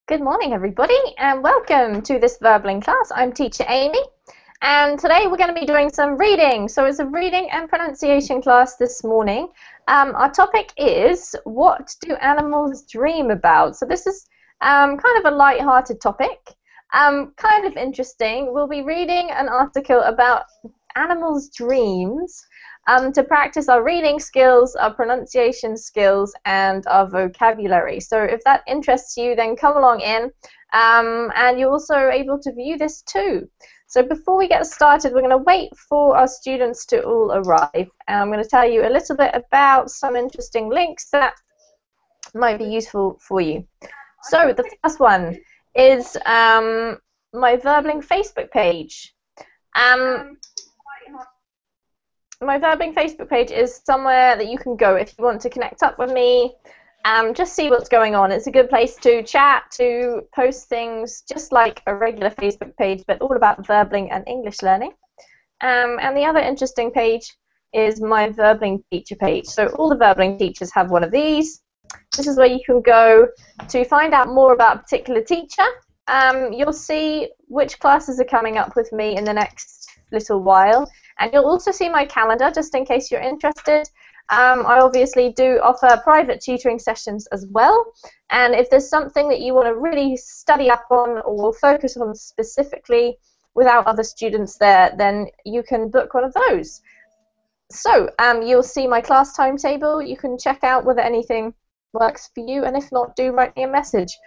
Good morning, everybody, and welcome to this Verbling class. I'm teacher Amy, and today we're going to be doing some reading. So it's a reading and pronunciation class this morning. Our topic is, what do animals dream about? So this is kind of a light-hearted topic, kind of interesting. We'll be reading an article about animals' dreams to practice our reading skills, our pronunciation skills, and our vocabulary. So if that interests you, then come along in, and you're also able to view this too. So before we get started, we're going to wait for our students to all arrive, and I'm going to tell you a little bit about some interesting links that might be useful for you. So the first one is my Verbling Facebook page. My Verbling Facebook page is somewhere that you can go if you want to connect up with me, just see what's going on. It's a good place to chat, to post things, just like a regular Facebook page, but all about Verbling and English learning. And the other interesting page is my Verbling teacher page. So all the Verbling teachers have one of these. This is where you can go to find out more about a particular teacher. You'll see which classes are coming up with me in the next little while. And you'll also see my calendar, just in case you're interested. I obviously do offer private tutoring sessions as well. And if there's something that you want to really study up on or focus on specifically without other students there, then you can book one of those. So you'll see my class timetable. You can check out whether anything works for you. And if not, do write me a message.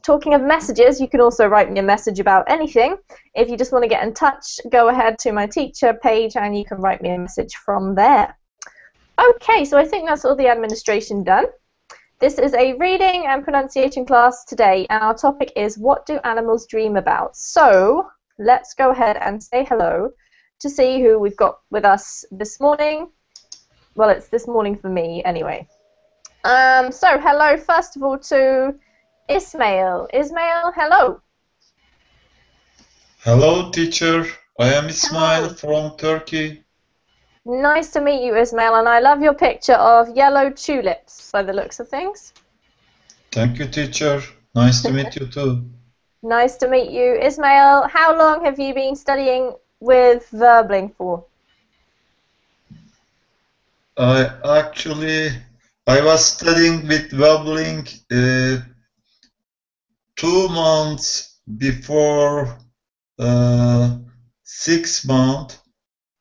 Talking of messages, you can also write me a message about anything. If you just want to get in touch, go ahead to my teacher page and you can write me a message from there. Okay, so I think that's all the administration done. This is a reading and pronunciation class today, and our topic is, what do animals dream about? So let's go ahead and say hello to see who we've got with us this morning. Well, it's this morning for me anyway. So hello first of all to Ismail. Ismail, hello. Hello, teacher. I am Ismail Hello. from Turkey. Nice to meet you, Ismail, and I love your picture of yellow tulips by the looks of things. Thank you, teacher. Nice to meet you too. Nice to meet you. Ismail, how long have you been studying with Verbling for? I was studying with Wobbling 2 months before 6 months,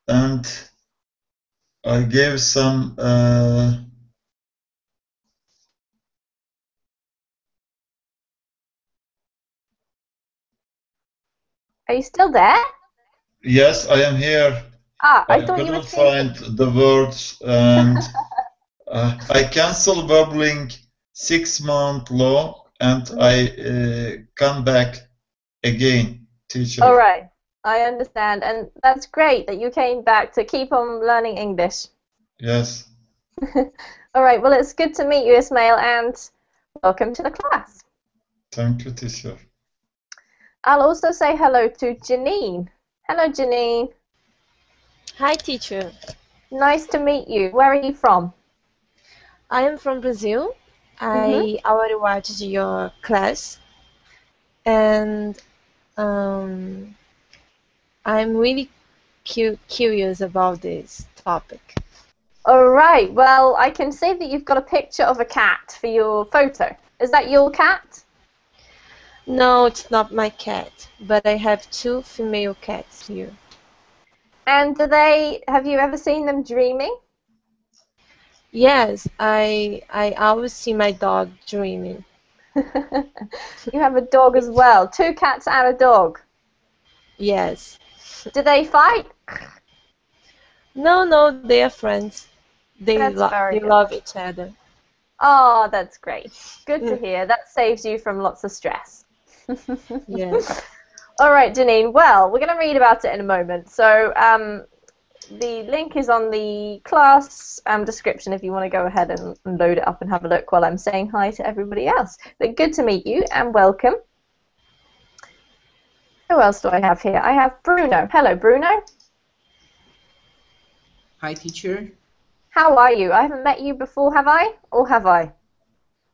and I gave some. Are you still there? Yes, I am here. I I thought you were couldn't find sleeping. the words, and I canceled Wobbling 6 months long, and I come back again, teacher. All right, I understand, and that's great that you came back to keep on learning English. Yes. All right, well, it's good to meet you, Ismail, and welcome to the class. Thank you, teacher. I'll also say hello to Janine. Hello, Janine. Hi, teacher. Nice to meet you. Where are you from? I am from Brazil. I already watched your class, and I'm really curious about this topic. All right, well, I can see that you've got a picture of a cat for your photo. Is that your cat? No, it's not my cat, but I have two female cats here. And have you ever seen them dreaming? Yes, I always see my dog dreaming. You have a dog as well. Two cats and a dog. Yes. Do they fight? No, they are friends. They That's very good. love each other. Oh, that's great. Good to hear. That saves you from lots of stress. Yes. All right, Janine. Well, we're going to read about it in a moment. So the link is on the class description if you want to go ahead and load it up and have a look while I'm saying hi to everybody else. But good to meet you and welcome. Who else do I have here? I have Bruno. Hello, Bruno. Hi, teacher. How are you? I haven't met you before, have I? Or have I?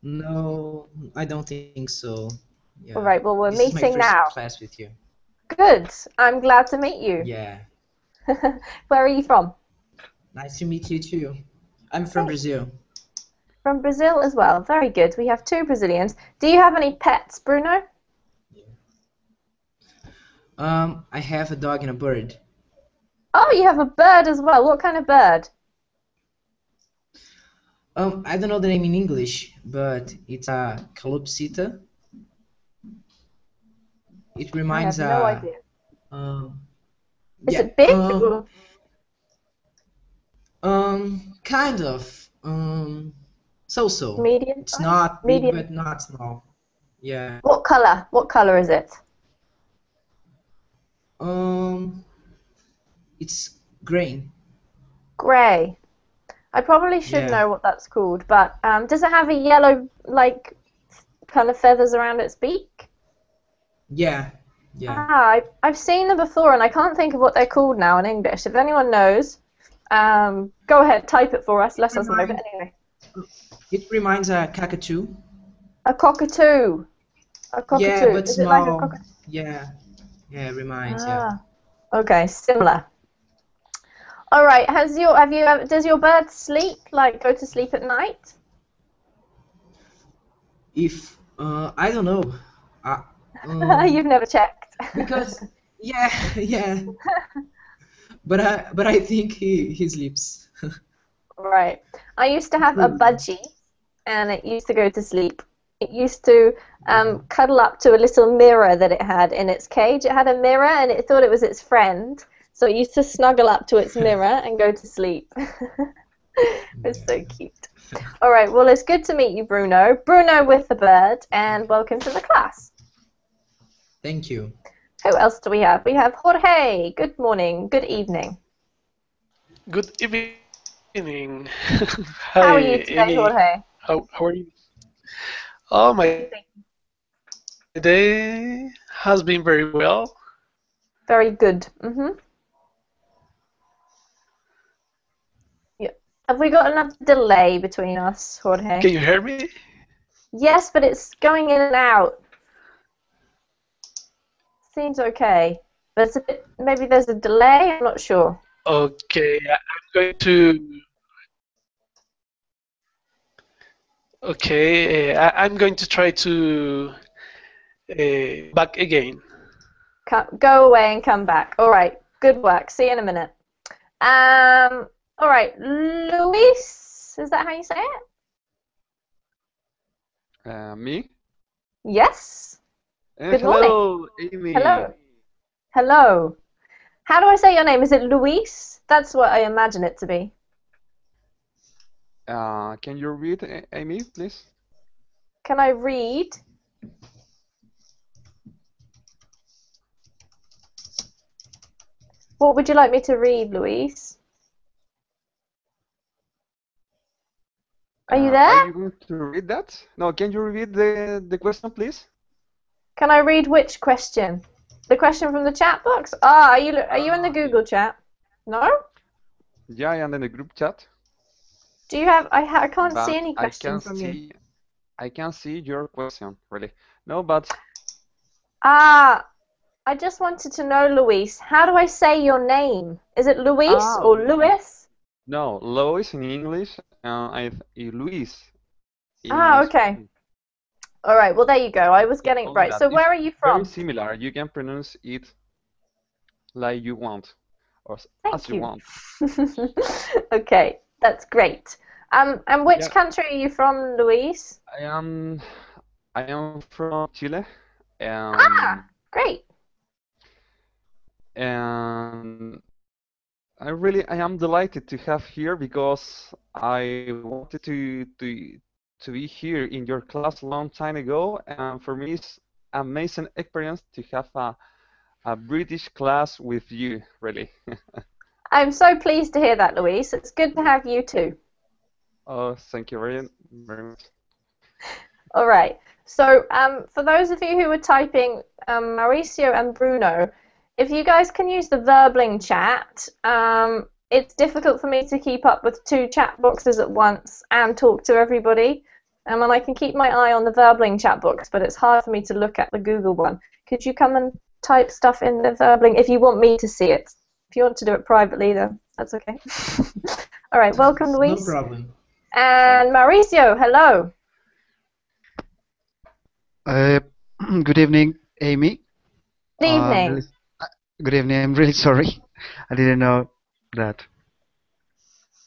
No, I don't think so. Yeah. All right, well, we're This is my meeting first now. class with you. Good. I'm glad to meet you. Yeah. Where are you from? Nice to meet you too. I'm from Brazil. From Brazil as well. Very good. We have 2 Brazilians. Do you have any pets, Bruno? I have a dog and a bird. Oh, you have a bird as well. What kind of bird? I don't know the name in English, but it's a calopsita. It I reminds have no idea. um, Is yeah, it big? Or... kind of, so-so. Medium It's size? not big, Medium. but not small. Yeah. What color? What color is it? It's green. Grey. I probably should Yeah. know what that's called, but does it have a yellow, like, kind of feathers around its beak? Yeah. Yeah. Ah, I've seen them before, and I can't think of what they're called now in English. If anyone knows, go ahead, type it for us, let us know. But anyway, It reminds a cockatoo. a cockatoo. A cockatoo. Yeah, but Is it like a small. cockatoo? Yeah. Yeah, it reminds. Yeah. Ah, okay, similar. All right. Does your bird sleep? Like go to sleep at night? If I don't know. You've never checked. Because yeah, yeah. But I think he sleeps. Right. I used to have a budgie, and it used to go to sleep. It used to cuddle up to a little mirror that it had in its cage. It had a mirror, and it thought it was its friend. So it used to snuggle up to its mirror and go to sleep. It's so cute. All right. Well, it's good to meet you, Bruno. Bruno with the bird, and welcome to the class. Thank you. Who else do we have? We have Jorge. Good morning. Good evening. Good evening. How are you today, Jorge? How are you? Oh, my day has been very well. Very good. Yeah. Have we got enough delay between us, Jorge? Can you hear me? Yes, but it's going in and out. Seems okay. But it's a bit, maybe there's a delay, I'm not sure. Okay, I'm going to. Okay, I'm going to try to back again. Go away and come back. All right. Good work. See you in a minute. All right. Luis, is that how you say it? Me? Yes. Good hello, Amy. Hello. Hello. How do I say your name? Is it Luis? That's what I imagine it to be. Can you read, Amy, please? Can I read? What would you like me to read, Luis? Are you there? Are you going to read that? No, can you read the question, please? Can I read which question? The question from the chat box? Ah, are you in the Google chat? No? Yeah, I am in the group chat. Do you have? I can't But see any questions from you. I can see your question, really. No, but Ah, I just wanted to know, Luis. How do I say your name? Is it Luis or Luis? no, Lois in English, Luis. Ah, okay. All right. Well, there you go. I was getting it Only right. that So it's where are you from? Very similar. You can pronounce it like you want, or Thank as you you. want. Okay, that's great. And which Yeah. country are you from, Luis? I am from Chile. Great. And I am delighted to have here because I wanted to be here in your class a long time ago, and for me it's amazing experience to have a British class with you, really. I'm so pleased to hear that, Luis. It's good to have you too. Oh, thank you very much. All right. So for those of you who are typing, Mauricio and Bruno, if you guys can use the Verbling chat, it's difficult for me to keep up with 2 chat boxes at once and talk to everybody. and then I can keep my eye on the Verbling chat box, but it's hard for me to look at the Google one. Could you come and type stuff in the Verbling if you want me to see it? If you want to do it privately, then that's okay. All right, welcome, Luis. No problem. And Mauricio, hello. Good evening, Amy. Good evening. Good evening. I'm really sorry. I didn't know that.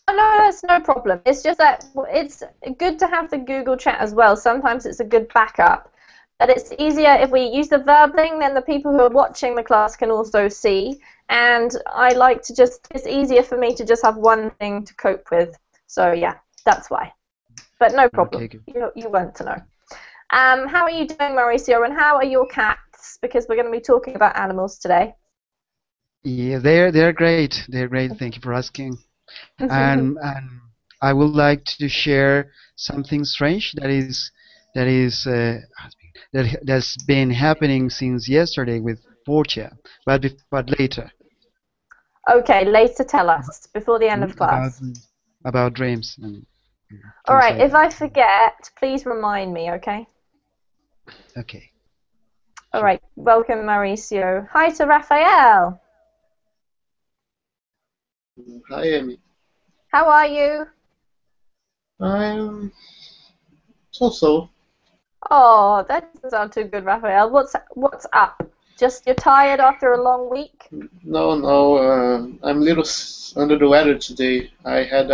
Oh, no, that's no problem. It's just that it's good to have the Google chat as well. Sometimes it's a good backup. But it's easier if we use the Verbling, then the people who are watching the class can also see. And I like to just, it's easier for me to just have one thing to cope with. So, yeah, that's why. But no problem. Okay, You want to know. How are you doing, Mauricio, and how are your cats? Because we're going to be talking about animals today. Yeah, they're great. They're great. Thank you for asking. and I would like to share something strange that's been happening since yesterday with Portia, but later. Okay, later tell us, before the end of class. About dreams. And all right, like if I forget, please remind me, okay? Okay. All right, welcome, Mauricio. Hi to Raphael. Hi, Amy. How are you? I'm so-so. Oh, that doesn't sound too good, Raphael. What's up? Just you're tired after a long week? No, I'm a little under the weather today. I had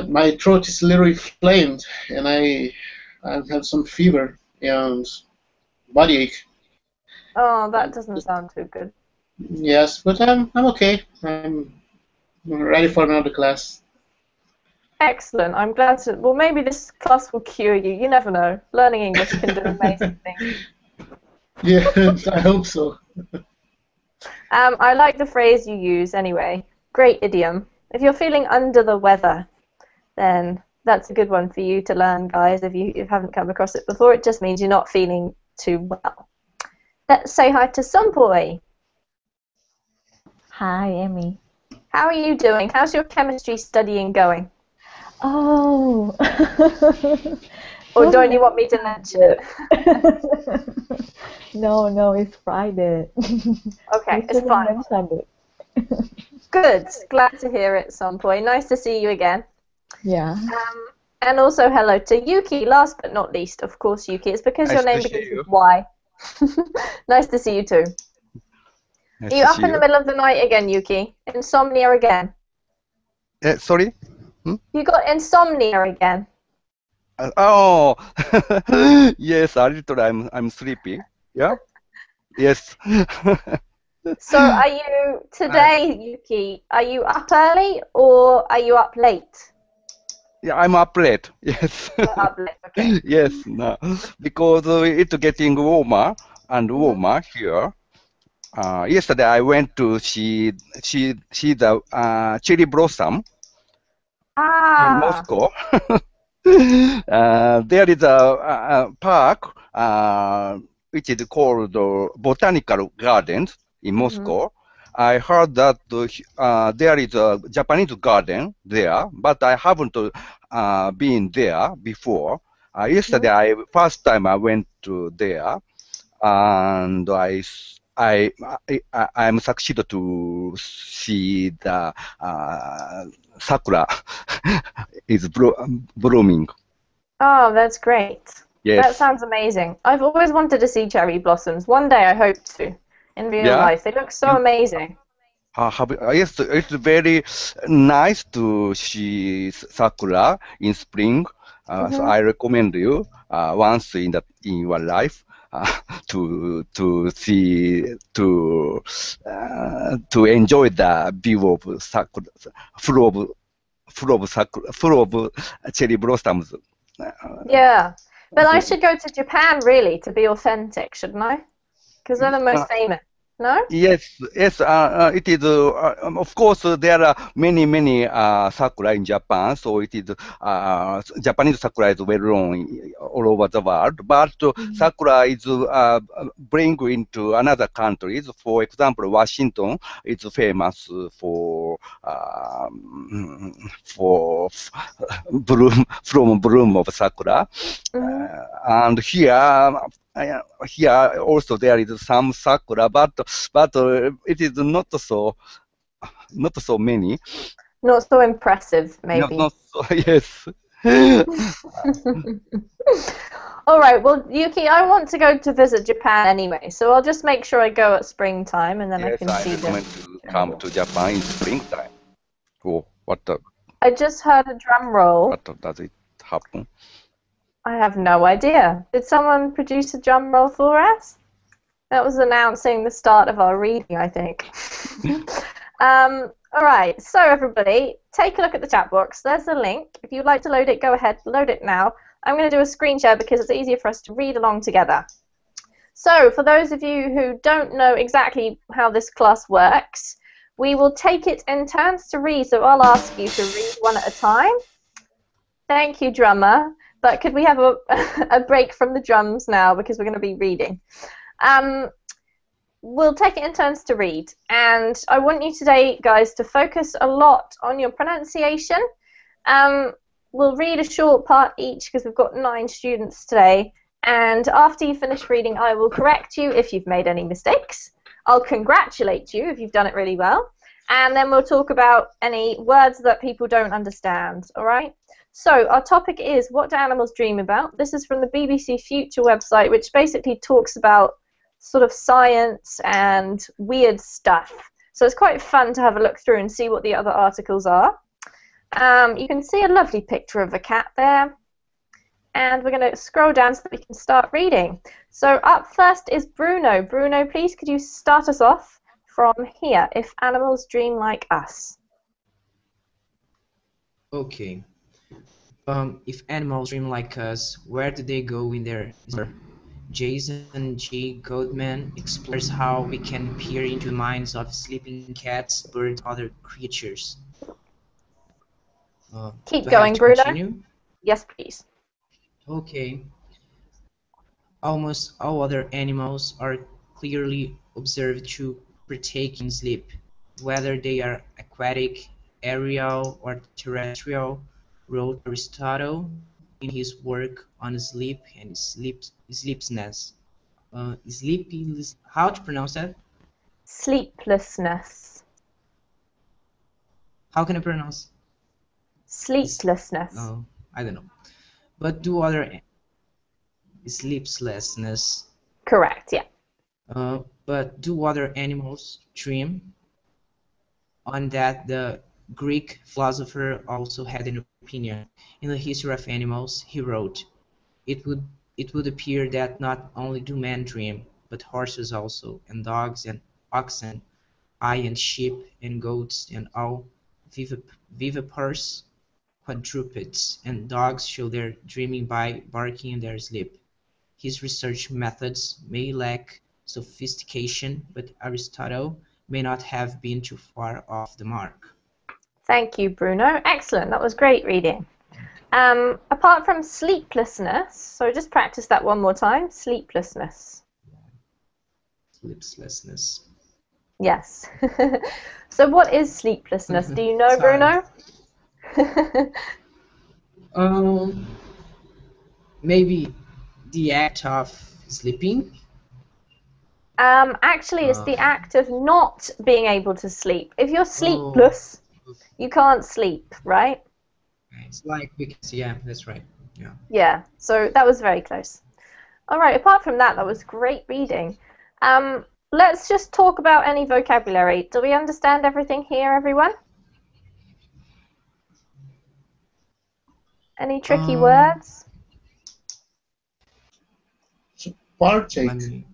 my throat is a little inflamed, and I have some fever and body ache. Oh, that doesn't sound too good. Yes, but I'm okay. I'm ready for another class. Excellent. I'm glad to. Well, maybe this class will cure you. You never know. Learning English can do amazing things. Yeah, I hope so. I like the phrase you use anyway. Great idiom. If you're feeling under the weather, then that's a good one for you to learn, guys. If you haven't come across it before, it just means you're not feeling too well. Let's say hi to Sunboy. Hi, Amy. How are you doing? How's your chemistry studying going? Oh. Or don't you want me to mention it? No, it's Friday. Okay, it's fine. Good. Glad to hear it, Sunboy. Nice to see you again. Yeah. And also hello to Yuki, last but not least, of course, Yuki. It's because your name begins with Y. Nice to see you too. Nice Are you up in the middle of the night again, Yuki? Insomnia again? Sorry? You got insomnia again? Oh, yes, a little. I'm sleepy. Yeah. Yes. So are you today, Yuki? Are you up early or are you up late? Yeah, I'm up late. Yes. You're up late. Okay. Yes, no, because it's getting warmer and warmer here. Yesterday I went to see the cherry blossom in Moscow. There is a park which is called Botanical Gardens in Moscow. I heard that there is a Japanese garden there, but I haven't been there before. Yesterday, first time I went to there, and I'm succeeded to see the sakura is blooming. Oh, that's great. Yes. That sounds amazing. I've always wanted to see cherry blossoms. One day I hope to, in real life. They look so amazing. Yes, it's very nice to see sakura in spring. So I recommend you once in your life to enjoy the view of sakura, full of cherry blossoms. Yeah, but I should go to Japan really to be authentic, shouldn't I? Because they're the most famous. No? Yes, yes, it is. Of course, there are many sakura in Japan, so it is Japanese sakura is well known all over the world. But sakura is bring into another countries. For example, Washington is famous for bloom of sakura, and here also there is some sakura, but it is not so many. Not so impressive, maybe. Not so, yes. All right. Well, Yuki, I want to go to visit Japan anyway, so I'll just make sure I go at springtime, and then I Yes, can I see them. recommend to come to Japan in springtime. Oh, I just heard a drum roll. what does it happen? I have no idea. Did someone produce a drum roll for us? That was announcing the start of our reading, I think. All right, so everybody, take a look at the chat box. There's a link. If you'd like to load it, go ahead, load it now. I'm going to do a screen share because it's easier for us to read along together. So, for those of you who don't know exactly how this class works, we will take it in turns to read, so I'll ask you to read one at a time. Thank you, drummer. But could we have a break from the drums now because we're going to be reading? We'll take it in turns to read, and I want you today, guys, to focus a lot on your pronunciation. We'll read a short part each because we've got 9 students today, and after you finish reading, I will correct you if you've made any mistakes. I'll congratulate you if you've done it really well, and then we'll talk about any words that people don't understand, all right? So our topic is, what do animals dream about? This is from the BBC Future website, which basically talks about sort of science and weird stuff. So it's quite fun to have a look through and see what the other articles are. You can see a lovely picture of a cat there. And we're going to scroll down so that we can start reading. So up first is Bruno. Bruno, please could you start us off from here, if animals dream like us? Okay. If animals dream like us, where do they go in their... Jason G. Goldman explores how we can peer into the minds of sleeping cats, birds, other creatures. Keep going, Bruno. Continue? Yes, please. Okay. Almost all other animals are clearly observed to partake in sleep, whether they are aquatic, aerial, or terrestrial, wrote Aristotle in his work on sleep and sleeplessness. How to pronounce that? Sleeplessness. How can I pronounce? Sleeplessness. Oh, I don't know. But do other sleeplessness. Correct, yeah. But do other animals dream? On that, the Greek philosopher also had an opinion. In the History of Animals, he wrote, it would appear that not only do men dream, but horses also, and dogs and oxen, aye, and sheep and goats, and all viviparous quadrupeds, and dogs show their dreaming by barking in their sleep. His research methods may lack sophistication, but Aristotle may not have been too far off the mark. Thank you, Bruno. Excellent. That was great reading. Apart from sleeplessness, so just practice that one more time. Sleeplessness. Sleeplessness. Yes. So what is sleeplessness? Do you know, Bruno? Maybe the act of sleeping. Actually, it's the act of not being able to sleep. If you're sleepless, you can't sleep, right? It's like, because, yeah, that's right. Yeah. Yeah, so that was very close. All right, apart from that, that was great reading. Let's just talk about any vocabulary. Do we understand everything here, everyone? Any tricky words? Partake.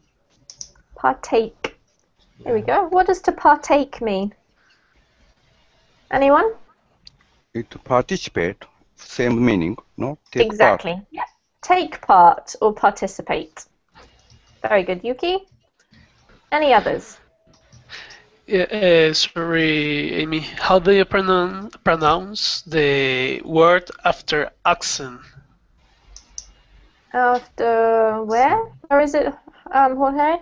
Partake. There we go. What does to partake mean? Anyone? To participate, same meaning, no? Take exactly. Part. Yeah. Take part or participate. Very good, Yuki. Any others? Yeah, sorry, Amy. How do you pronounce the word after accent? After where? Or is it, Jorge?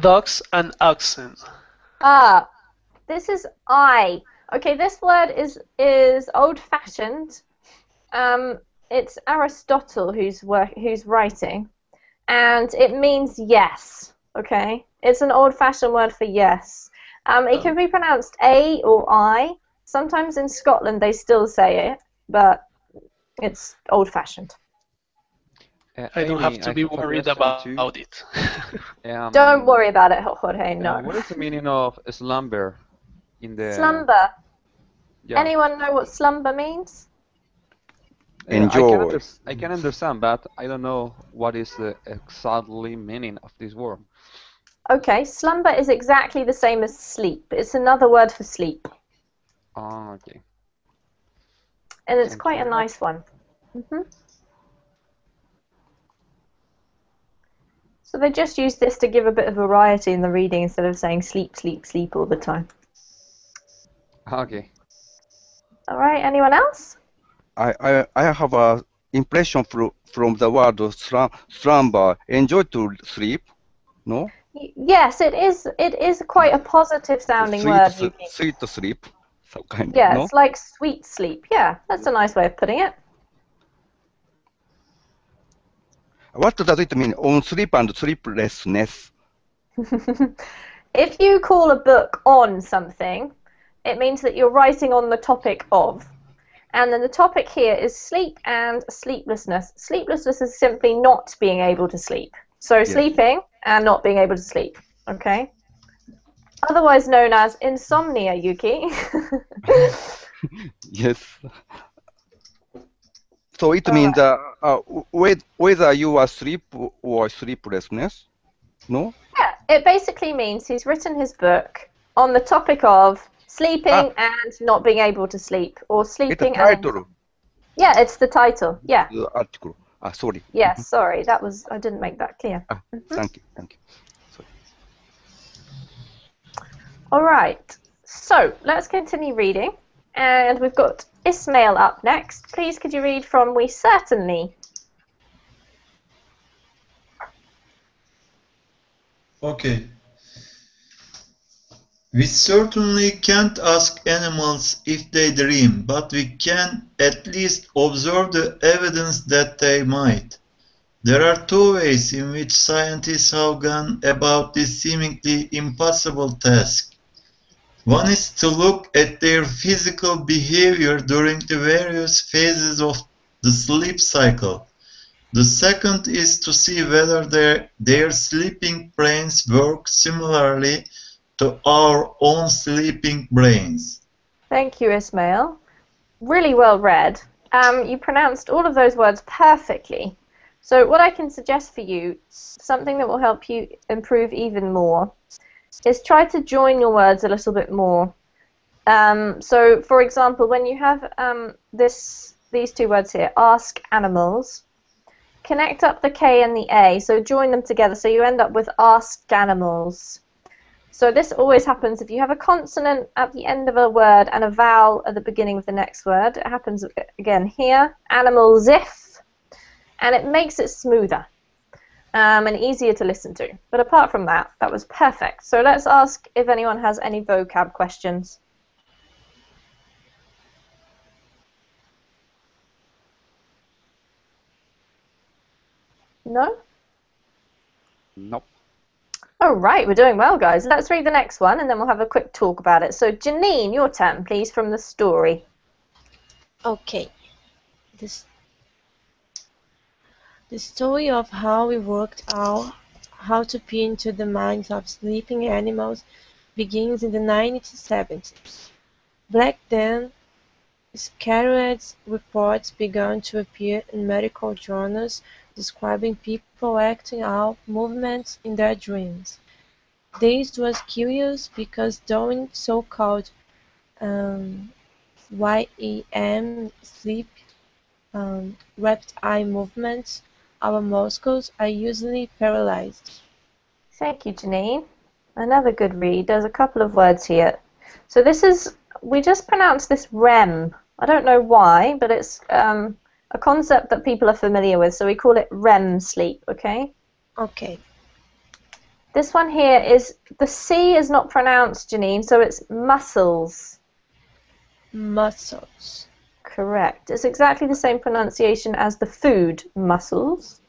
Dogs and accent. Ah, this is I. Okay, this word is old-fashioned. It's Aristotle who's writing, and it means yes. Okay, it's an old-fashioned word for yes. It can be pronounced A or I. Sometimes in Scotland they still say it, but it's old-fashioned. I don't have Amy, to I be have a worried question too. about it. Don't worry about it, Jorge. No. What is the meaning of slumber in the? Slumber. Yeah. Anyone know what slumber means? Enjoy. I can understand, but I don't know what is the exactly meaning of this word. Okay, slumber is exactly the same as sleep. It's another word for sleep. Oh, okay. And it's Thank quite you a very nice one. So they just use this to give a bit of variety in the reading instead of saying sleep, sleep, sleep all the time. Okay. All right, anyone else? I have a impression from the word slumber. Enjoy to sleep, no? Yes, it is. It is quite a positive sounding word, Yuki. Sweet sleep, some kind Yeah, of, no? it's like sweet sleep. Yeah, that's a nice way of putting it. What does it mean on sleep and sleeplessness? If you call a book on something, it means that you're writing on the topic of. And then the topic here is sleep and sleeplessness. Sleeplessness is simply not being able to sleep. So sleeping and not being able to sleep. Okay? Otherwise known as insomnia, Yuki. Yes. So it means whether you are asleep or sleeplessness, no? Yeah, it basically means he's written his book on the topic of sleeping and not being able to sleep, or sleeping It's a title. Yeah, it's the title. Yeah. The article. Sorry. Yeah, sorry, I didn't make that clear. Thank you. Sorry. All right. So let's continue reading, and we've got Ismail up next. Please, could you read from We Certainly? Okay. We certainly can't ask animals if they dream, but we can at least observe the evidence that they might. There are two ways in which scientists have gone about this seemingly impossible task. One is to look at their physical behavior during the various phases of the sleep cycle. The second is to see whether their sleeping brains work similarly to our own sleeping brains. Thank you, Ismail. Really well read. You pronounced all of those words perfectly. So what I can suggest for you, something that will help you improve even more, is try to join your words a little bit more. So, for example, when you have these two words here, ask animals, connect up the K and the A, so join them together, so you end up with ask animals. So this always happens if you have a consonant at the end of a word and a vowel at the beginning of the next word. It happens again here, animals if, and it makes it smoother and easier to listen to. But apart from that, that was perfect. So let's ask if anyone has any vocab questions. No? Nope. All right, we're doing well, guys. Let's read the next one, and then we'll have a quick talk about it. So, Janine, your turn, please, from the story. Okay. The story of how we worked out how to peer into the minds of sleeping animals begins in the 1970s. Back then, scattered reports began to appear in medical journals describing people acting out movements in their dreams. This was curious because during so-called REM sleep, rapid eye movements, our muscles are usually paralyzed. Thank you, Janine. Another good read. There's a couple of words here. So this is, we just pronounced this REM. I don't know why, but it's a concept that people are familiar with, so we call it REM sleep, okay? Okay. This one here is, the C is not pronounced, Janine, so it's muscles. Muscles. Correct. It's exactly the same pronunciation as the food mussels,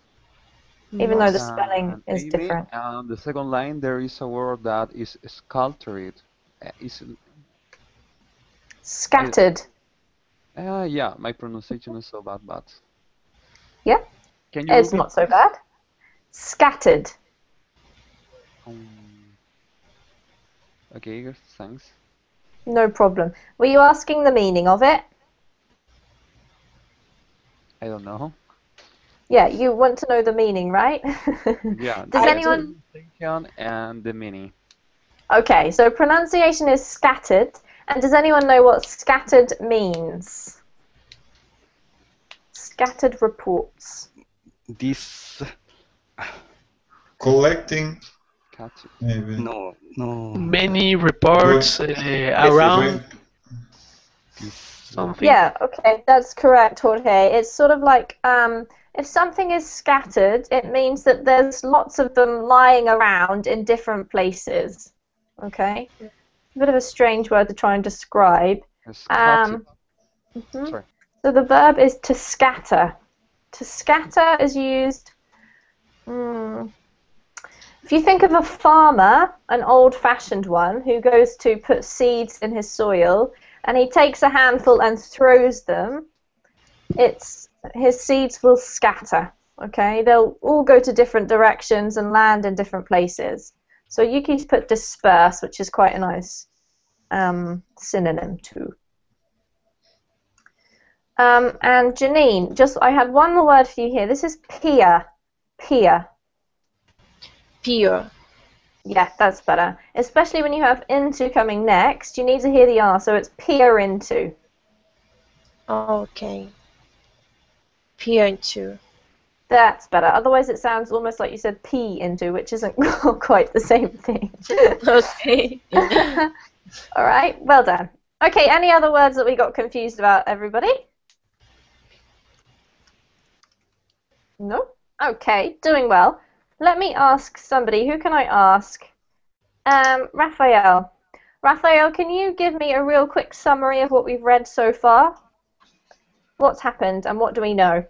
even though the spelling is Amy, different. on the second line, there is a word that is scattered. Is Scattered. yeah, my pronunciation is so bad, but Yeah, can you it's repeat? not so bad. Scattered. Okay, thanks. No problem. Were you asking the meaning of it? I don't know. Yeah, you want to know the meaning, right? Yeah, Does the anyone... pronunciation and the meaning. Okay, so pronunciation is scattered. And does anyone know what scattered means? Scattered reports. This. Collecting, Scattered. maybe. No, no. Many reports around something. Yeah, okay, that's correct, Jorge. It's sort of like if something is scattered, it means that there's lots of them lying around in different places. Okay? A bit of a strange word to try and describe. Scattered. Sorry. So the verb is to scatter. To scatter is used... If you think of a farmer, an old-fashioned one, who goes to put seeds in his soil, and he takes a handful and throws them, his seeds will scatter. Okay, they'll all go to different directions and land in different places. So Yuki's put disperse, which is quite a nice synonym too. And Janine, I had one more word for you here. This is peer. Peer. Peer. Yeah, that's better. Especially when you have into coming next, you need to hear the R, so it's peer into. Okay. Peer into. That's better. Otherwise it sounds almost like you said pee into, which isn't quite the same thing. Okay. Alright, well done. Okay, any other words that we got confused about, everybody? No? Okay, doing well. Let me ask somebody. Who can I ask? Raphael. Raphael, can you give me a real quick summary of what we've read so far? What's happened and what do we know?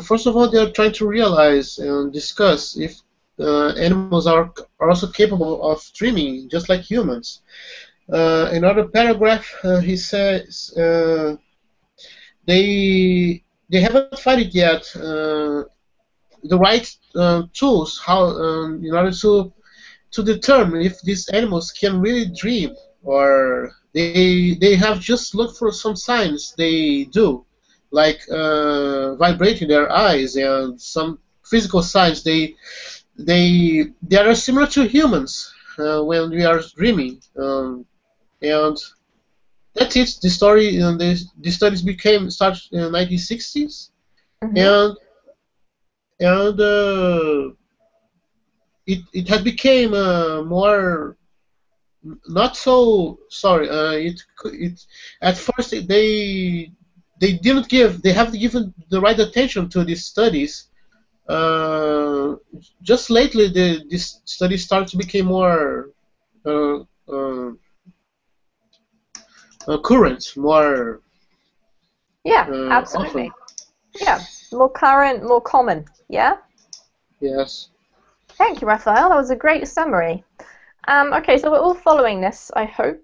First of all, they are trying to realize and discuss if animals are also capable of dreaming, just like humans. In another paragraph, he says they haven't found it yet the right tools in order to determine if these animals can really dream, or they have just looked for some signs they do, like vibrating their eyes and some physical signs they are similar to humans when we are dreaming, and that's it. The story and the studies started in the 1960s, and it had became more not so sorry. It at first they haven't given the right attention to these studies. Just lately, this study started to become more current, more absolutely. often. Yeah, more current, more common. Yeah. Yes. Thank you, Raphael. That was a great summary. Okay, so we're all following this, I hope.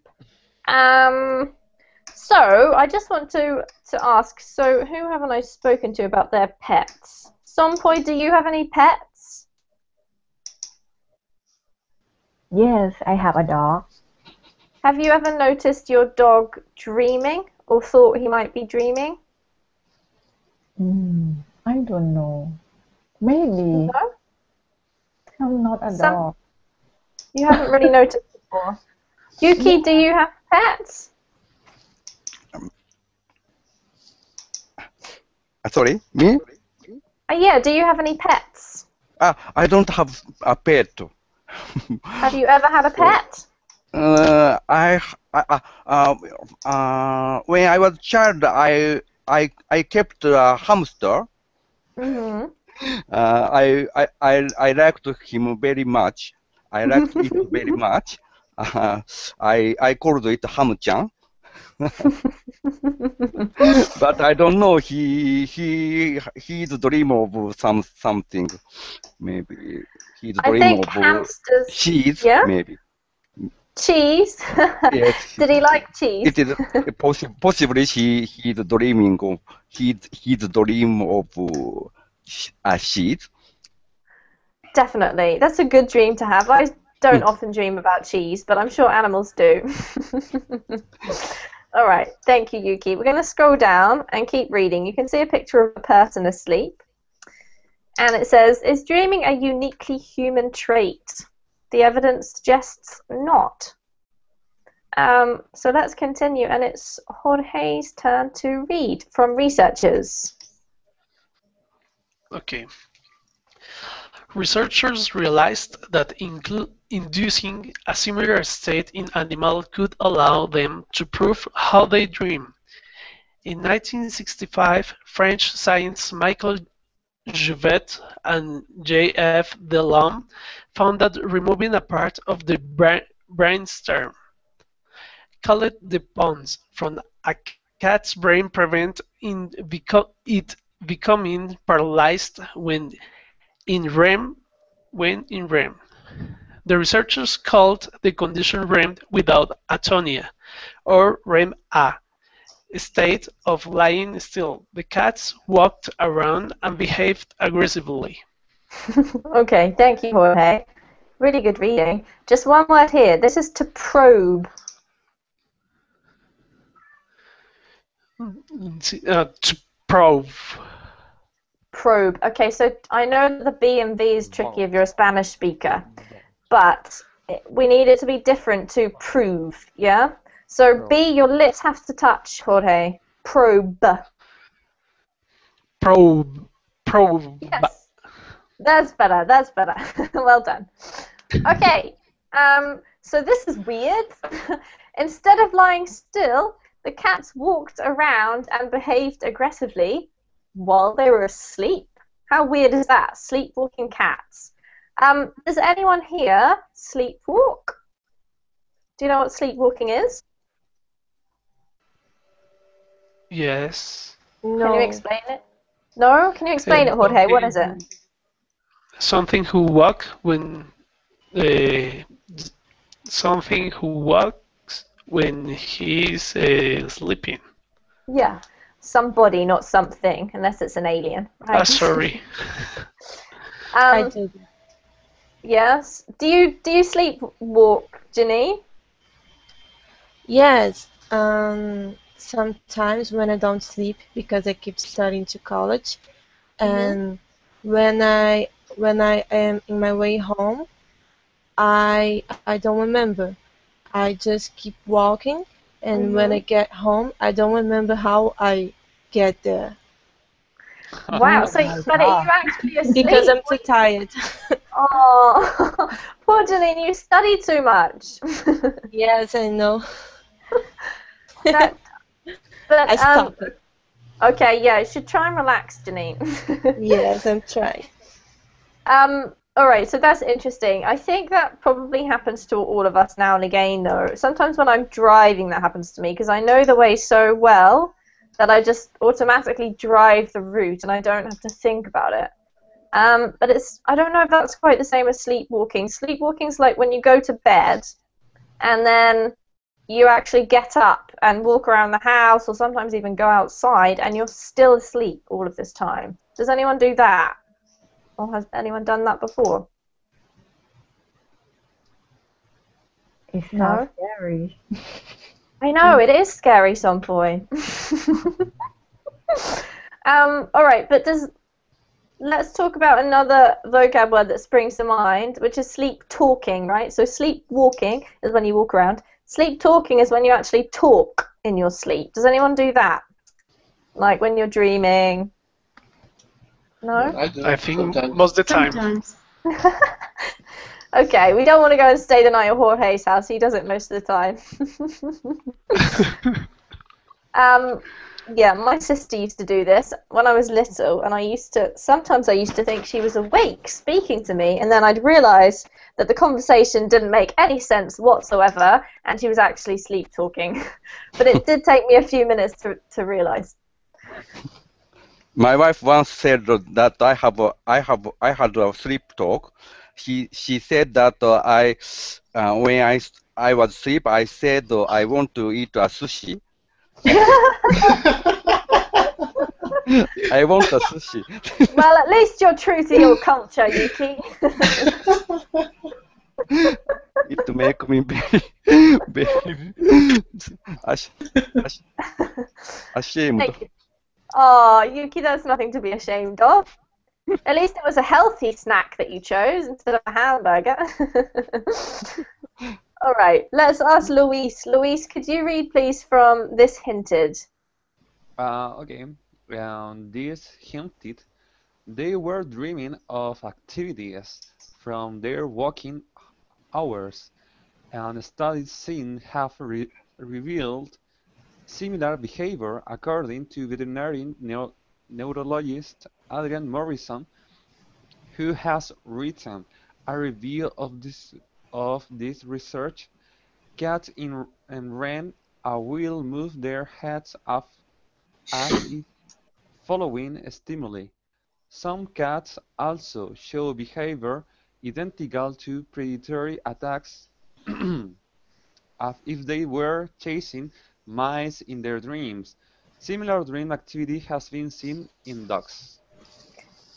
So I just want to ask. So who haven't I spoken to about their pets? Sompoi, do you have any pets? Yes, I have a dog. Have you ever noticed your dog dreaming or thought he might be dreaming? I don't know. Maybe. No? I'm not a dog. You haven't really noticed before. Yuki, do you have pets? Sorry, me? Yeah, do you have any pets? I don't have a pet. Have you ever had a pet? When I was a child, I kept a hamster. Mm-hmm. I liked him very much. I liked it very much. I called it Ham-chan. But I don't know. He's dream of something. Maybe he's I dream think of hamsters. cheese. Yeah? Maybe. Cheese? Yes. Did he like cheese? It is possibly he's dreaming of he's dream of cheese. Definitely. That's a good dream to have. I don't often dream about cheese, but I'm sure animals do. All right. Thank you, Yuki. We're going to scroll down and keep reading. You can see a picture of a person asleep. And it says, is dreaming a uniquely human trait? The evidence suggests not. So let's continue. And it's Jorge's turn to read from researchers. Okay. Researchers realized that inducing a similar state in animals could allow them to prove how they dream. In 1965, French scientists Michael Jouvet and J.F. Delhomme found that removing a part of the brainstem, called the pons, from a cat's brain prevents it becoming paralyzed when in REM. The researchers called the condition REM without atonia, or REM-A, a state of lying still. The cats walked around and behaved aggressively. Okay, thank you, Jorge. Really good reading. Just one word here. This is to probe. To probe. Probe. Okay, so I know that the B and V is tricky if you're a Spanish speaker, but we need it to be different to prove, yeah? So B, your lips have to touch, Jorge. Probe. Probe. Yes. That's better, that's better. Well done. Okay, so this is weird. Instead of lying still, the cats walked around and behaved aggressively while they were asleep. How weird is that? Sleepwalking cats. Does anyone here sleepwalk? Do you know what sleepwalking is? Yes. No. Can you explain it? No? Can you explain it, Jorge? What is it? Something who walks when he's sleeping. Yeah. Somebody, not something, unless it's an alien. Right? Sorry. I did. Yes. Do you sleepwalk, Janine? Yes. Sometimes when I don't sleep because I keep studying to college, and when I am in my way home, I don't remember. I just keep walking, and when I get home, I don't remember how I get there. Wow, so but are you actually asleep? Because I'm too tired. Oh, poor Janine, you study too much. Yes, I know. But I stopped it. Okay, yeah, you should try and relax, Janine. Yes, I'm trying. All right, so that's interesting. I think that probably happens to all of us now and again, though. Sometimes when I'm driving, that happens to me because I know the way so well that I just automatically drive the route and I don't have to think about it. But I don't know if that's quite the same as sleepwalking. Sleepwalking's like when you go to bed and then you actually get up and walk around the house or sometimes even go outside and you're still asleep all of this time. Does anyone do that? Or has anyone done that before? It sounds scary. I know, it is scary some point. All right, but let's talk about another vocab word that springs to mind, which is sleep talking, right? So sleep walking is when you walk around. Sleep talking is when you actually talk in your sleep. Does anyone do that? Like when you're dreaming? No? I think sometimes. Most of the time. Sometimes. Okay, we don't want to go and stay the night at Jorge's house. He does it most of the time. Yeah, my sister used to do this when I was little, and sometimes I used to think she was awake speaking to me, and then I'd realise that the conversation didn't make any sense whatsoever, and she was actually sleep talking. But it did take me a few minutes to realise. My wife once said that I had a sleep talk. She said that when I was asleep, I said I want to eat a sushi. I want a sushi. Well, at least you're true to your culture, Yuki. It make me very ashamed. Oh, Yuki, that's nothing to be ashamed of. At least it was a healthy snack that you chose instead of a hamburger. All right, let's ask Luis. Luis, could you read, please, from This Hinted? Okay. This hinted they were dreaming of activities from their waking hours, and studies since have revealed similar behavior according to veterinary neurologist Adrian Morrison, who has written a review of this research. Cats and wren will move their heads up as if following stimuli. Some cats also show behavior identical to predatory attacks as if they were chasing mice in their dreams. Similar dream activity has been seen in dogs.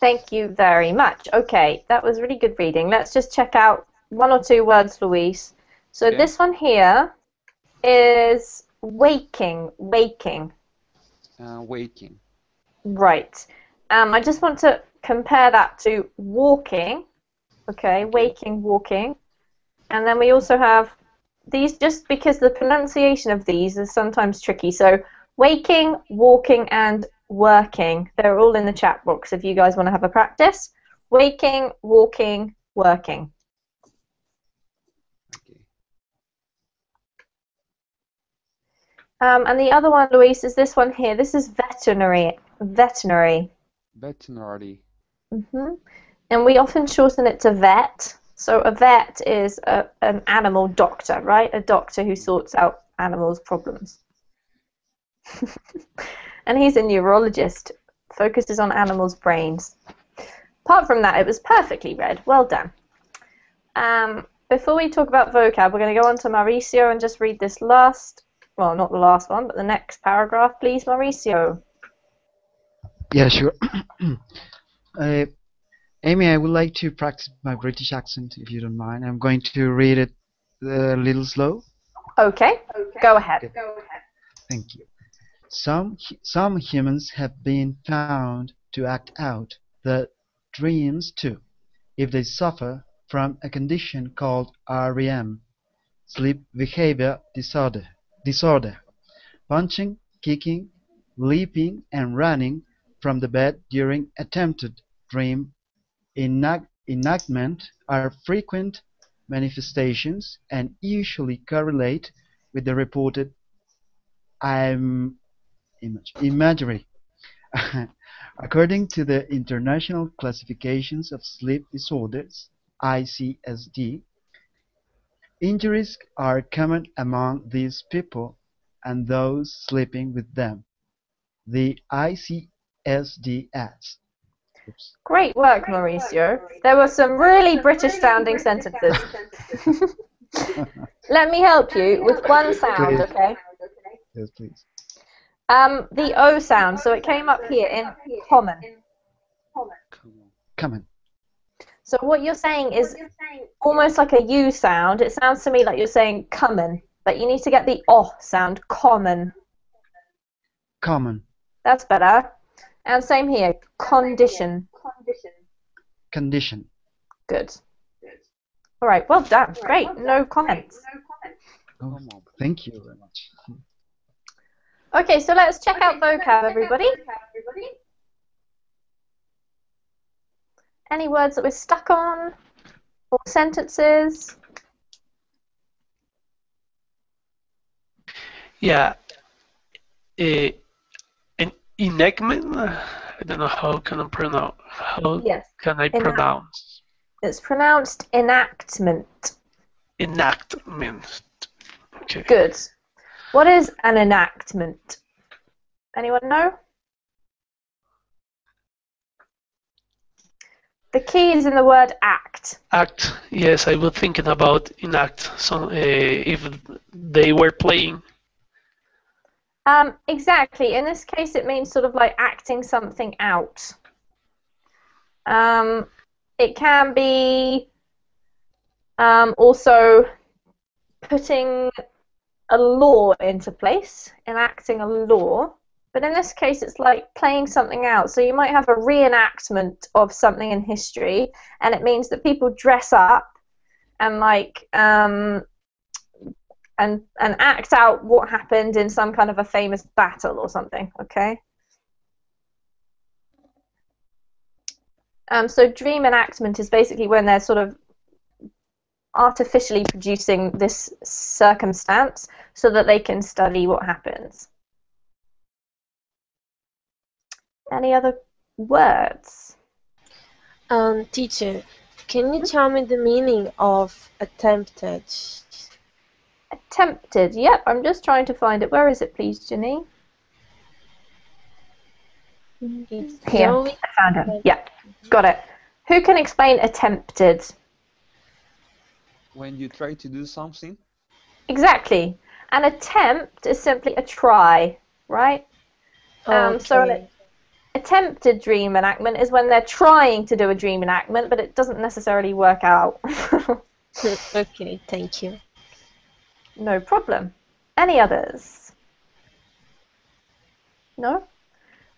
Thank you very much. Okay, that was really good reading. Let's just check out one or two words, Luis. So Okay. this one here is waking. Waking. Waking. Right. I just want to compare that to walking. Okay, waking, walking. And then we also have these, just because the pronunciation of these is sometimes tricky. So waking, walking, and working. They're all in the chat box if you guys want to have a practice. Waking, walking, working. Okay. And the other one, Luis, is this one here. This is veterinary. Veterinary. Veterinary. And we often shorten it to vet. So a vet is an animal doctor, right? A doctor who sorts out animals' problems. And he's a neurologist, focuses on animals' brains. Apart from that, it was perfectly read. Well done. Before we talk about vocab, we're going to go on to Mauricio and just read this last, well, not the last one, but the next paragraph, please, Mauricio. Yeah, sure. Amy, I would like to practice my British accent, if you don't mind. I'm going to read it a little slow. Okay, go ahead. Thank you. Some humans have been found to act out their dreams too, if they suffer from a condition called REM, sleep behavior disorder. Punching, kicking, leaping, and running from the bed during attempted dream enactment are frequent manifestations and usually correlate with the reported imagery. According to the International Classifications of Sleep Disorders, ICSD, injuries are common among these people and those sleeping with them. The ICSD adds. Oops. Great work, Mauricio. There were some really British-sounding sentences. Let me help you with one sound, okay? Yes, please. The O sound, so it came up here in common. Common. So what you're saying is almost like a U sound. It sounds to me like you're saying common, but you need to get the O sound, common. Common. That's better. And same here, condition. Condition. Good. All right, well done. Great. No comments. Oh, thank you very much. Okay, so let's check out vocab, everybody. Any words that we're stuck on or sentences? Yeah. An enactment. I don't know how can I pronounce. How Yes. can I pronounce? It's pronounced enactment. Enactment. Okay. Good. What is an enactment? Anyone know? The key is in the word act. Act. Yes, I was thinking about enact. So if they were playing. Exactly. In this case, it means sort of like acting something out. It can be also putting a law into place, enacting a law. But in this case, it's like playing something out. So you might have a reenactment of something in history, and it means that people dress up and like and act out what happened in some kind of a famous battle or something. Okay. So dream enactment is basically when they're sort of artificially producing this circumstance so that they can study what happens. Any other words? Teacher, can you tell me the meaning of attempted? Attempted, yep, I'm just trying to find it. Where is it, please, Ginny? It's Here, Zoe. I found it. Yep, got it. Who can explain attempted? When you try to do something? Exactly. An attempt is simply a try, right? So an attempted dream enactment is when they're trying to do a dream enactment, but it doesn't necessarily work out. Okay, thank you. No problem. Any others? No?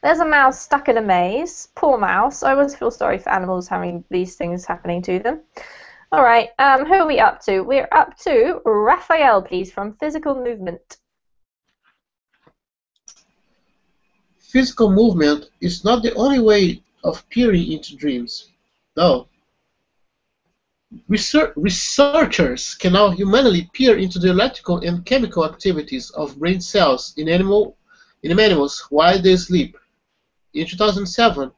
There's a mouse stuck in a maze. Poor mouse. I always feel sorry for animals having these things happening to them. All right, who are we up to? We're up to Raphael, please, from Physical Movement. Physical movement is not the only way of peering into dreams. No. Researchers can now humanly peer into the electrical and chemical activities of brain cells in animals while they sleep. In 2007,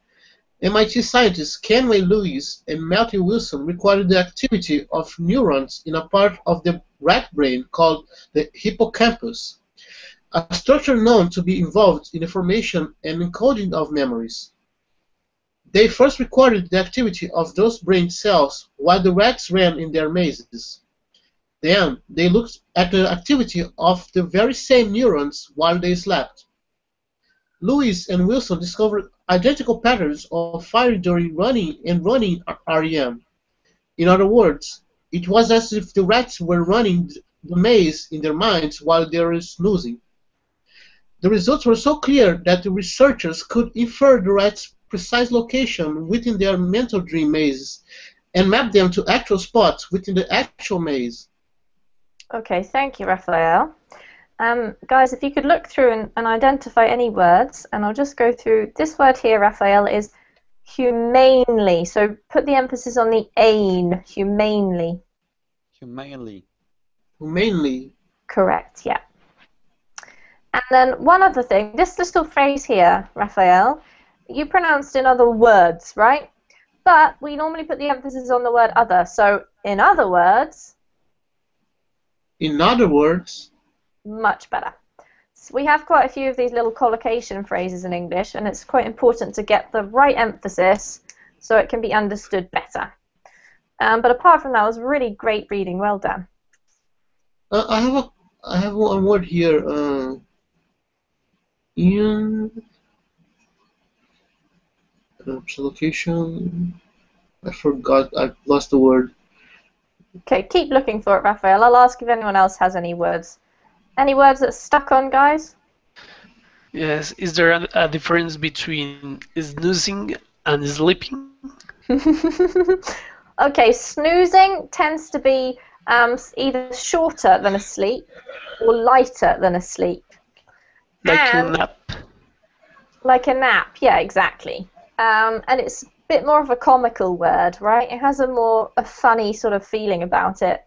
MIT scientists Kenway Lewis and Matthew Wilson recorded the activity of neurons in a part of the rat brain called the hippocampus, a structure known to be involved in the formation and encoding of memories. They first recorded the activity of those brain cells while the rats ran in their mazes. Then they looked at the activity of the very same neurons while they slept. Lewis and Wilson discovered identical patterns of firing during running and running REM. In other words, it was as if the rats were running the maze in their minds while they were snoozing. The results were so clear that the researchers could infer the rats' precise location within their mental dream mazes and map them to actual spots within the actual maze. Okay, thank you, Raphael. Guys, if you could look through and identify any words, and I'll just go through. This word here, Raphael, is humanely. So put the emphasis on the ain, humanely. Humanely. Humanely. Correct, yeah. And then one other thing, this little phrase here, Raphael, you pronounced in other words, right? But we normally put the emphasis on the word other. So in other words. In other words. Much better. So we have quite a few of these little collocation phrases in English, and it's quite important to get the right emphasis so it can be understood better. But apart from that, it was really great reading. Well done. I have one word here. In location. I forgot. I lost the word. Okay, keep looking for it, Raphael. I'll ask if anyone else has any words. Any words that stuck on, guys? Yes. Is there a difference between snoozing and sleeping? Okay, snoozing tends to be either shorter than asleep or lighter than asleep. Like a nap. Like a nap, yeah, exactly. And it's bit more of a comical word, right? It has a funny sort of feeling about it.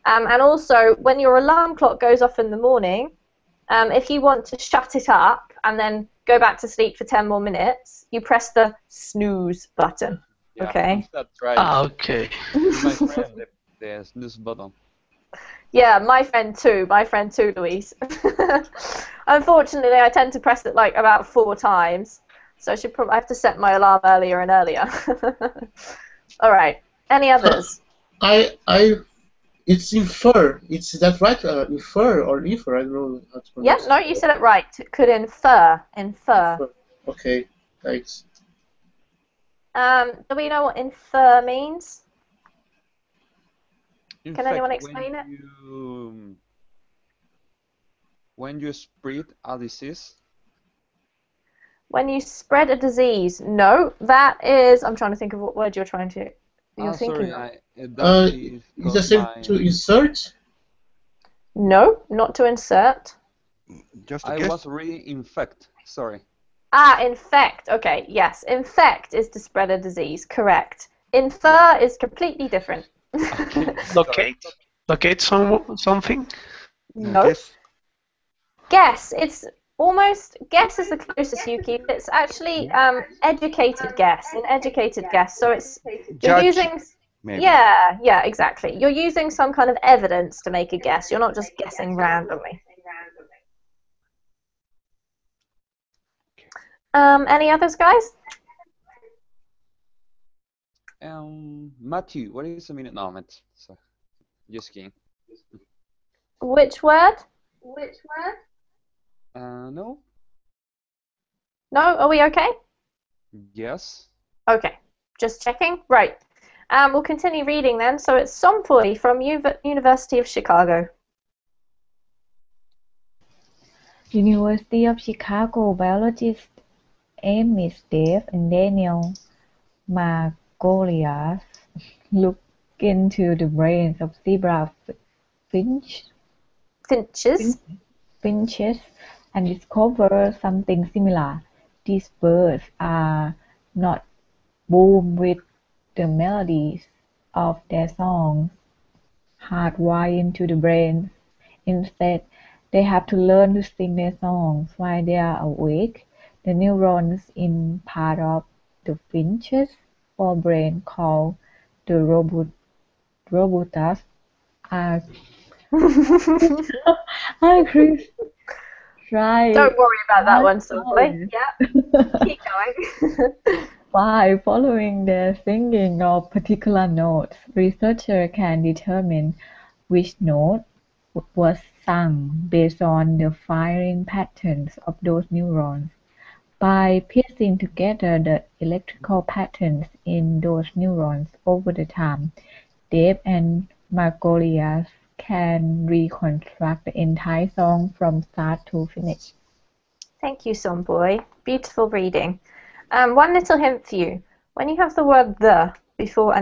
And also, when your alarm clock goes off in the morning, if you want to shut it up and then go back to sleep for 10 more minutes, you press the snooze button. Yeah, Okay. that's right. Okay. My friend, the snooze button. Yeah, my friend too, Louise. Unfortunately, I tend to press it like about 4 times, so I should probably have to set my alarm earlier and earlier. All right. Any others? It's infer. Is that right? Infer or infer? I don't know how to pronounce. Yeah, no, you said it right. It could infer. Infer. Okay, thanks. Do we know what infer means? In Can fact, anyone explain it? When you spread a disease, When you spread a disease. No, that is. I'm trying to think of what word you're thinking sorry, of. that is Is the same to insert? No, not to insert. Just a I guess. was reading infect. Sorry. Ah, infect. Okay, yes. Infect is to spread a disease. Correct. Infer is completely different. Okay. Locate. Locate something. No. Guess. It's almost. Guess is the closest you keep. It's actually educated guess. An educated guess. So it's you're Judge, using. maybe. Yeah, exactly. You're using some kind of evidence to make a guess. You're not just guessing randomly. Any others, guys? Matthew, what is the minute? No, so, just kidding. Which word? No. No? Are we okay? Yes. Okay. Just checking. Right. We'll continue reading then. So it's Sompui from University of Chicago. University of Chicago biologists Amy, Dave, and Daniel Margolius look into the brains of zebra finches and discover something similar. These birds are not born with the melodies of their songs hardwired into the brains. Instead, they have to learn to sing their songs while they are awake. The neurons in part of the finch's forebrain called the robutus are Chris. Right. Don't worry about that one, Sompui. Yeah. Keep going. By following their singing of particular notes, researchers can determine which note was sung based on the firing patterns of those neurons. By piecing together the electrical patterns in those neurons over the time, Dave and Margolius can reconstruct the entire song from start to finish. Thank you, Sompui. Beautiful reading. One little hint for you. When you have the word the before a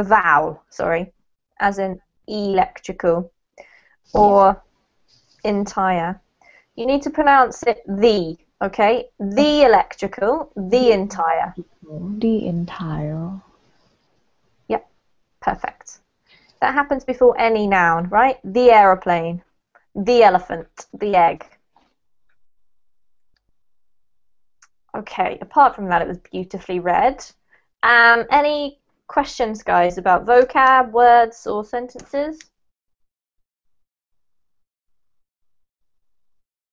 vowel, sorry, as in electrical or entire, you need to pronounce it the, okay? The electrical, the entire. The entire. Yep, perfect. That happens before any noun, right? The aeroplane, the elephant, the egg. Okay, apart from that, it was beautifully read. Any questions, guys, about vocab, words, or sentences?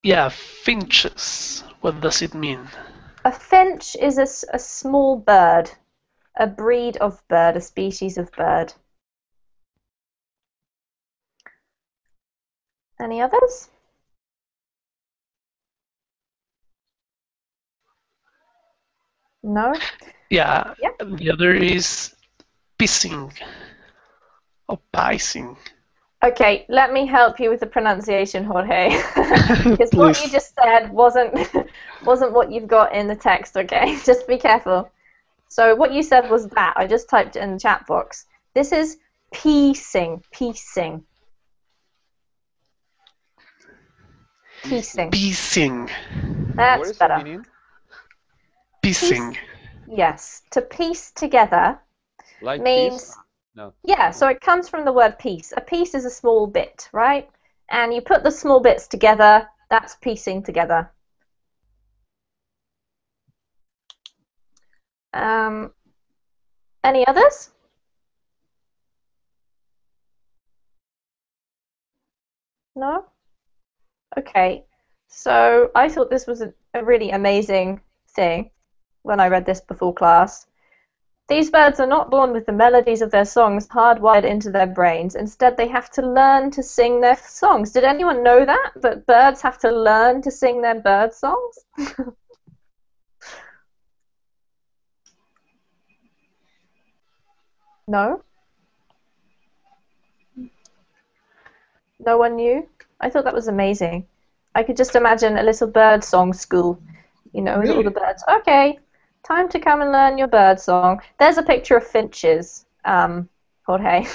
Yeah, finches. What does it mean? A finch is a small bird, a breed of bird, a species of bird. Any others? No? Yeah, Yep. the other is pissing or pissing. Okay, let me help you with the pronunciation, Jorge. Because what you just said wasn't what you've got in the text, okay? Just be careful. So what you said was that. I just typed it in the chat box. This is piecing. Piecing. Piecing. That's what is better. the meaning? Piecing. Yes, to piece together Like means... this? No. Yeah, so it comes from the word piece. A piece is a small bit, right? And you put the small bits together, that's piecing together. Any others? No? Okay, so I thought this was a really amazing thing when I read this before class. These birds are not born with the melodies of their songs hardwired into their brains. Instead, they have to learn to sing their songs. Did anyone know that? That birds have to learn to sing their bird songs? No? No one knew? I thought that was amazing. I could just imagine a little bird song school, you know, with all the birds. Okay, time to come and learn your bird song. There's a picture of finches, Jorge.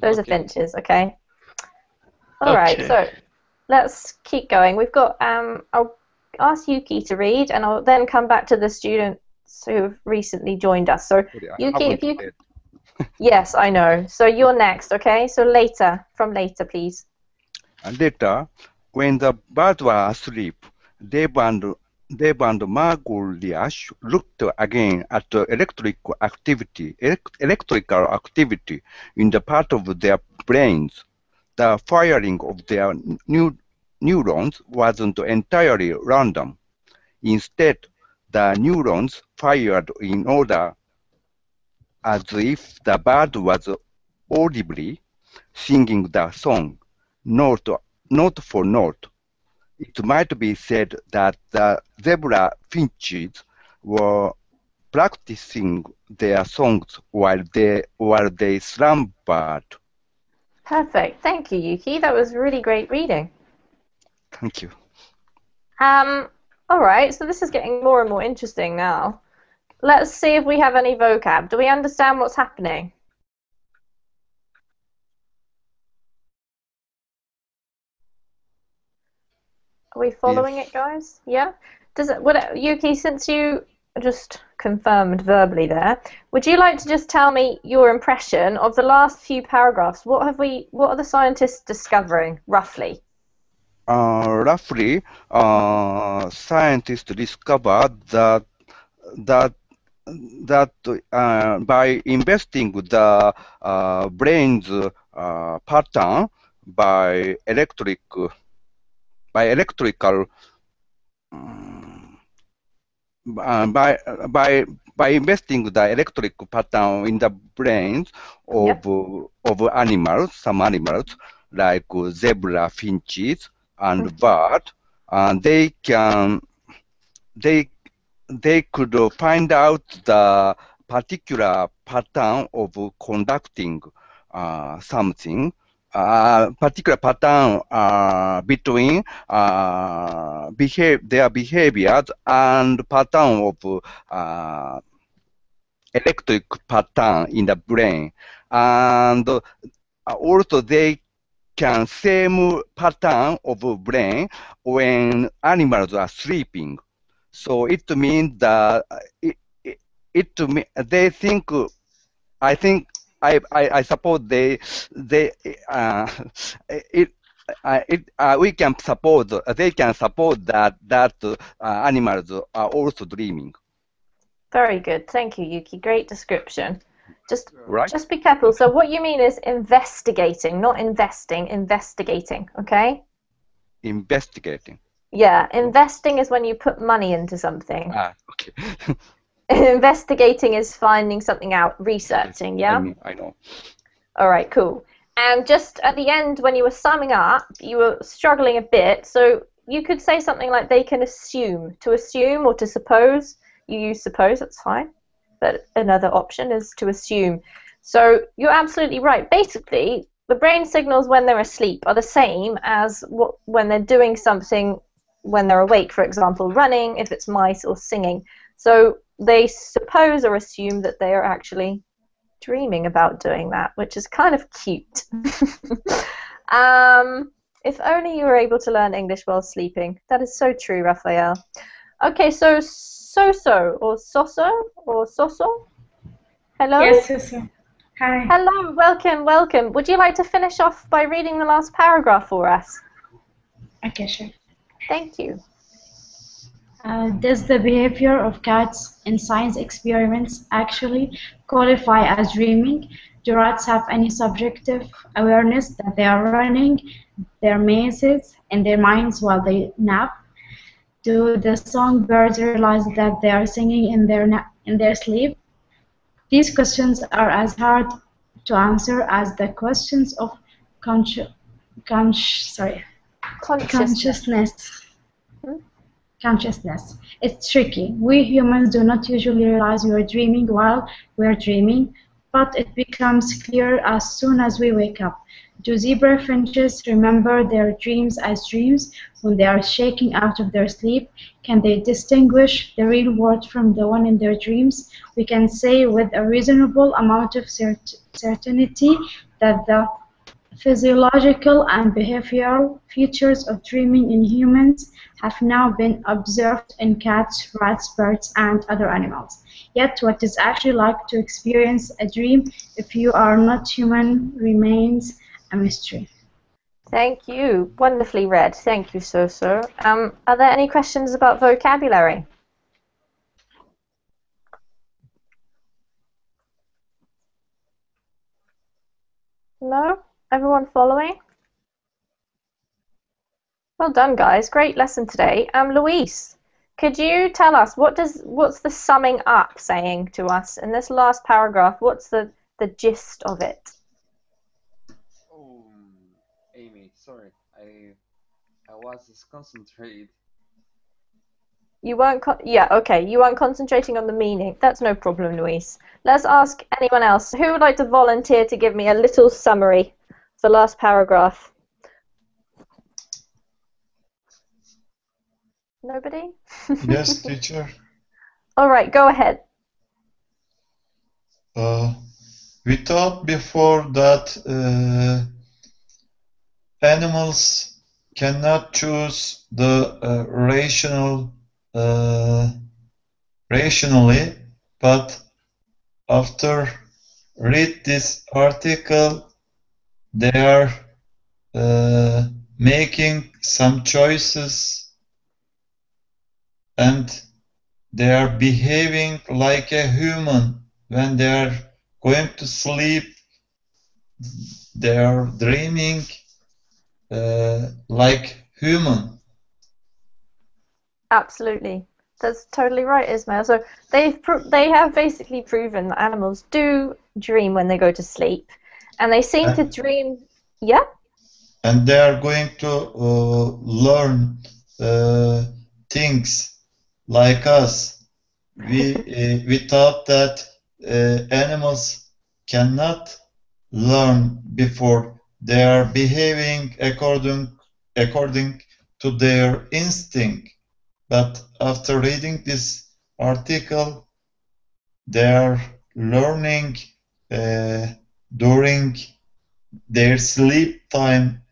Those are finches, okay? All right, so let's keep going. We've got, I'll ask Yuki to read, and I'll then come back to the students who've recently joined us. So, Yuki, if you... Yes, I know. So you're next, okay? So later, from later, please. Later, when the birds were asleep, Dave and Margulies looked again at the electrical activity in the part of their brains. The firing of their neurons wasn't entirely random. Instead, the neurons fired in order as if the bird was audibly singing the song, note for note. It might be said that the zebra finches were practicing their songs while they slumbered. Perfect. Thank you, Yuki. That was really great reading. Thank you. All right, so this is getting more and more interesting now. Let's see if we have any vocab. Do we understand what's happening? Are we following it, guys? Yeah? Yuki, since you just confirmed verbally there, would you like to just tell me your impression of the last few paragraphs? What are the scientists discovering, roughly? Roughly, scientists discovered that by investing the brain's pattern by electrical by investing the electric pattern in the brains of some animals like zebra finches and bird, and they could find out the particular pattern of conducting something, particular pattern between their behaviors and pattern of electric pattern in the brain, and also they can same pattern of brain when animals are sleeping. So it means that they think. I suppose we can suppose they can suppose that animals are also dreaming. Very good, thank you, Yuki. Great description. Just be careful. So what you mean is investigating, not investing. Investigating, okay? Investigating. Yeah, investing is when you put money into something. Okay. Investigating is finding something out, researching, yeah? I know. All right, cool. And just at the end, when you were summing up, you were struggling a bit, so you could say something like they can assume. To assume or to suppose, you use suppose, that's fine. But another option is to assume. So you're absolutely right. Basically, the brain signals when they're asleep are the same as when they're doing something when they're awake, for example, running, if it's mice, or singing. So they suppose or assume that they are actually dreaming about doing that, which is kind of cute. If only you were able to learn English while sleeping. That is so true, Raphael. Okay, so Soso or Soso or Soso. Hello? Yes, Soso. Hi. Hello, welcome, welcome. Would you like to finish off by reading the last paragraph for us? Okay, sure. Thank you. Does the behavior of cats in science experiments actually qualify as dreaming? Do rats have any subjective awareness that they are running their mazes in their minds while they nap? Do the songbirds realize that they are singing in their sleep? These questions are as hard to answer as the questions of consciousness. It's tricky. We humans do not usually realize we are dreaming while we are dreaming, but it becomes clear as soon as we wake up. Do zebra finches remember their dreams as dreams when they are shaking out of their sleep? Can they distinguish the real world from the one in their dreams? We can say with a reasonable amount of certainty that the physiological and behavioral features of dreaming in humans have now been observed in cats, rats, birds, and other animals. Yet what it's actually like to experience a dream if you are not human remains a mystery. Thank you. Wonderfully read. Thank you, Soso. Are there any questions about vocabulary? No? Everyone following? Well done, guys. Great lesson today. Luis, could you tell us what's the summing up saying to us in this last paragraph? What's the gist of it? Oh, Amy, sorry, I was concentrated. You weren't. Yeah, okay. You weren't concentrating on the meaning. That's no problem, Luis. Let's ask anyone else. Who would like to volunteer to give me a little summary for the last paragraph? Nobody? Yes, teacher. All right, go ahead. We thought before that animals cannot choose the rationally, but after read this article, they are making some choices and they are behaving like a human. When they are going to sleep, they are dreaming like human. Absolutely. That's totally right, Ismail. So they have basically proven that animals do dream when they go to sleep, and they seem to dream. Yeah. And they are going to learn things like us. We thought that animals cannot learn before. They are behaving according to their instinct. But after reading this article, they are learning during their sleep time.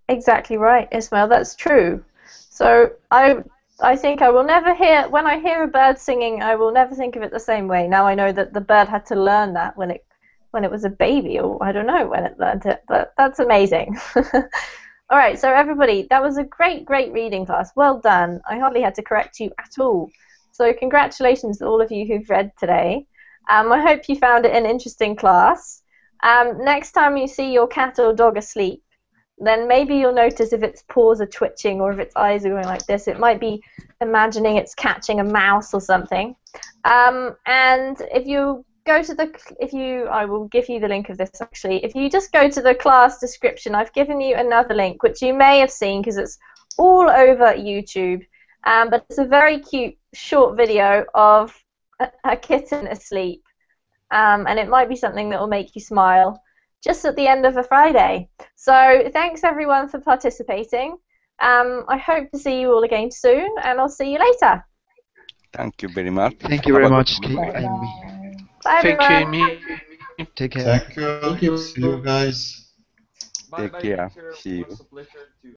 Exactly right, Ismail. That's true. So I think I will never hear, when I hear a bird singing, I will never think of it the same way. Now I know that the bird had to learn that when it was a baby, or I don't know when it learned it, but that's amazing. All right, so everybody, that was a great reading class. Well done. I hardly had to correct you at all. So congratulations to all of you who've read today. I hope you found it an interesting class. Next time you see your cat or dog asleep, then maybe you'll notice if its paws are twitching or if its eyes are going like this. It might be imagining it's catching a mouse or something. And if you go to I will give you the link of this actually. If you just go to the class description, I've given you another link which you may have seen because it's all over YouTube. But it's a very cute short video of a kitten asleep. And it might be something that will make you smile just at the end of a Friday. So thanks everyone for participating. I hope to see you all again soon, and I'll see you later. Thank you very much. Thank you very much, Amy. Bye, Thank everyone. you, Amy. Take care. Thank you. See you guys. Bye, Take care. teacher. See you. It was a pleasure to